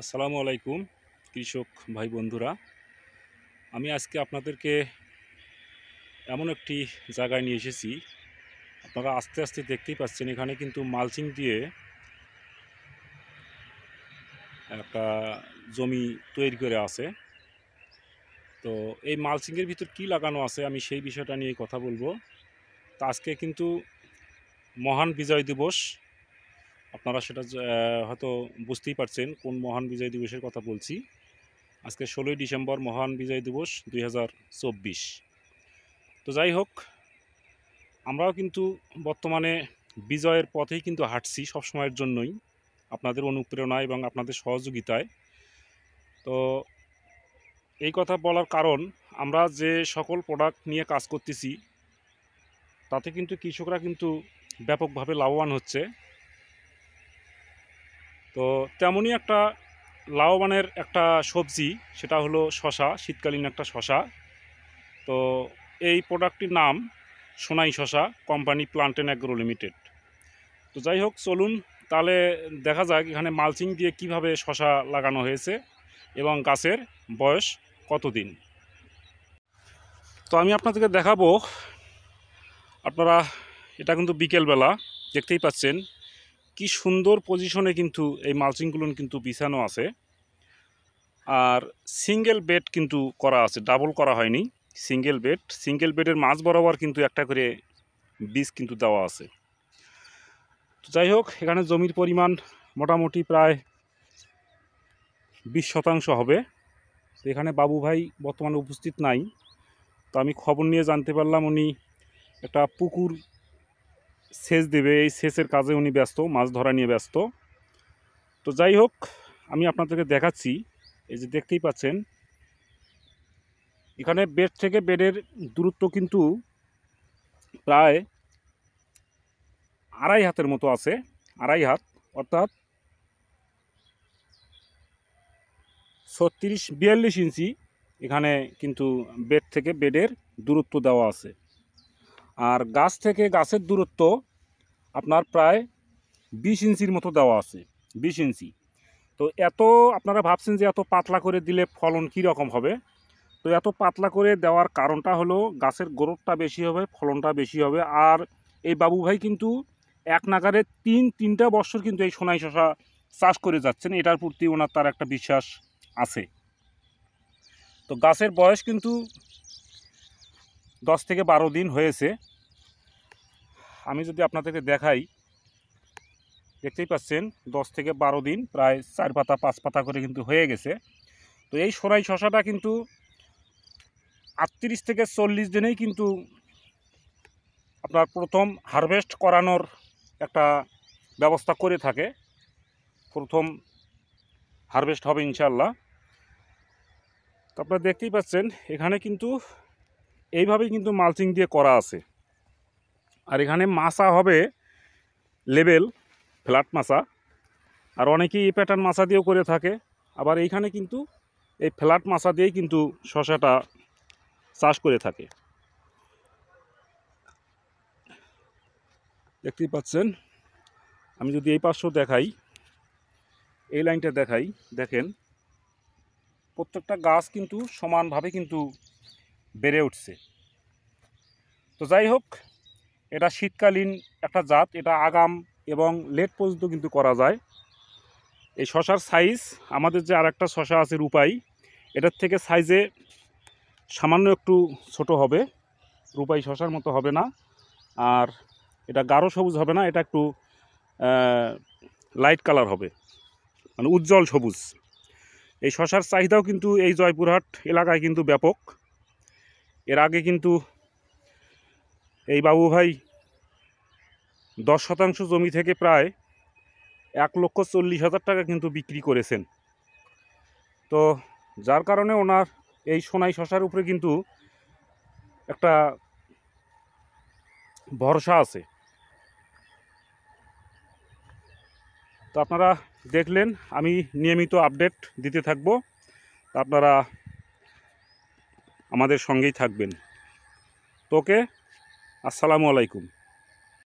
আসসালামু আলাইকুম কৃষক ভাই বন্ধুরা। আমি আজকে আপনাদেরকে এমন একটি জায়গায় নিয়ে এসেছি। আপনারা আস্তে আস্তে দেখতেই পাচ্ছেন, এখানে কিন্তু মালচিং দিয়ে একটা জমি তৈরি করে আছে। তো এই মালচিংয়ের ভিতর কি লাগানো আছে আমি সেই বিষয়টা নিয়ে কথা বলবো। তো আজকে কিন্তু মহান বিজয় দিবস। আপনারা সেটা হয়তো বুঝতেই পারছেন কোন মহান বিজয় দিবসের কথা বলছি। আজকে 16ই ডিসেম্বর মহান বিজয় দিবস 2024। তো যাই হোক, আমরাও কিন্তু বর্তমানে বিজয়ের পথেই কিন্তু হাঁটছি সবসময়ের জন্যই, আপনাদের অনুপ্রেরণা এবং আপনাদের সহযোগিতায়। তো এই কথা বলার কারণ, আমরা যে সকল প্রোডাক্ট নিয়ে কাজ করতেছি তাতে কিন্তু কৃষকরা কিন্তু ব্যাপকভাবে লাভবান হচ্ছে। তো তেমনই একটা লাভবানের একটা সবজি, সেটা হলো শশা, শীতকালীন একটা শশা। তো এই প্রোডাক্টটির নাম সোনাই শশা, কোম্পানি প্লান্টেন অ্যাগ্রো লিমিটেড। তো যাই হোক, চলুন তাহলে দেখা যাক এখানে মালচিং দিয়ে কিভাবে শশা লাগানো হয়েছে এবং গাছের বয়স কতদিন। তো আমি আপনাদেরকে দেখাবো। আপনারা, এটা কিন্তু বিকেলবেলা, দেখতেই পাচ্ছেন কি সুন্দর পজিশনে কিন্তু এই মালচিংগুলো কিন্তু বিছানো আছে। আর সিঙ্গেল বেড কিন্তু করা আছে, ডাবল করা হয়নি, সিঙ্গেল বেডের মাঝ বরাবর কিন্তু একটা করে বীজ কিন্তু দেওয়া আছে। তো যাই হোক, এখানে জমির পরিমাণ মোটামুটি প্রায় 20% হবে। তো এখানে বাবু ভাই বর্তমানে উপস্থিত নাই। তো আমি খবর নিয়ে জানতে পারলাম উনি একটা পুকুর সেচ দেবে, এই সেচের কাজে উনি ব্যস্ত, মাছ ধরা নিয়ে ব্যস্ত। তো যাই হোক, আমি আপনাদেরকে দেখাচ্ছি। এই যে দেখতেই পাচ্ছেন, এখানে বেড থেকে বেডের দূরত্ব কিন্তু প্রায় 2.5 হাতের মতো আছে, 2.5 হাত, অর্থাৎ 36-42 ইঞ্চি এখানে কিন্তু বেড থেকে বেডের দূরত্ব দেওয়া আছে। আর গাছ থেকে গাছের দূরত্ব আপনার প্রায় 20 ইঞ্চির মতো দেওয়া আছে, 20 ইঞ্চি। তো এত, আপনারা ভাবছেন যে এত পাতলা করে দিলে ফলন কী রকম হবে। তো এত পাতলা করে দেওয়ার কারণটা হলো গাছের গ্রোথটা বেশি হবে, ফলনটা বেশি হবে। আর এই বাবু ভাই কিন্তু এক নাগারে তিনটা বছর কিন্তু এই সোনাই শশা চাষ করে যাচ্ছেন, এটার প্রতি ওনার তার একটা বিশ্বাস আছে। তো গাছের বয়স কিন্তু 10 থেকে 12 দিন হয়েছে। আমি যদি আপনাদেরকে দেখাই, দেখতেই পাচ্ছেন 10 থেকে 12 দিন, প্রায় 4 পাতা 5 পাতা করে কিন্তু হয়ে গেছে। তো এই সোনাই শশাটা কিন্তু 38 থেকে 40 দিনেই কিন্তু আপনার প্রথম হারভেস্ট করানোর একটা ব্যবস্থা করে থাকে। প্রথম হারভেস্ট হবে ইনশাল্লাহ। তো আপনারা দেখতেই পাচ্ছেন এখানে কিন্তু এইভাবেই কিন্তু মালচিং দিয়ে করা আছে। আর এখানে মাছা হবে লেবেল ফ্ল্যাট মাছা, আর অনেকেই এই প্যাটার্ন মাছা দিয়েও করে থাকে। আবার এইখানে কিন্তু এই ফ্ল্যাট মাছা দিয়েই কিন্তু শশাটা চাষ করে থাকে। দেখতেই পাচ্ছেন। আমি যদি এই পাশেও দেখাই, এই লাইনটা দেখাই, দেখেন প্রত্যেকটা গাছ কিন্তু সমানভাবে কিন্তু বেড়ে উঠছে। তো যাই হোক, এটা শীতকালীন একটা জাত, এটা আগাম এবং লেট পর্যন্ত কিন্তু করা যায়। এই শশার সাইজ, আমাদের যে আর একটা শশা আছে রূপাই, এটার থেকে সাইজে সামান্য একটু ছোট হবে, রূপাই শশার মতো হবে না। আর এটা গাঢ় সবুজ হবে না, এটা একটু লাইট কালার হবে, মানে উজ্জ্বল সবুজ। এই শশার চাহিদাও কিন্তু এই জয়পুরহাট এলাকায় কিন্তু ব্যাপক। এর আগে কিন্তু এই বাবু ভাই 10% জমি থেকে প্রায় 1,40,000 টাকা কিন্তু বিক্রি করেছেন। তো যার কারণে ওনার এই সোনাই শশার উপরে কিন্তু একটা ভরসা আছে। তো আপনারা দেখলেন, আমি নিয়মিত আপডেট দিতে থাকব, আপনারা আমাদের সঙ্গেই থাকবেন। তোকে আসসালামু আলাইকুম।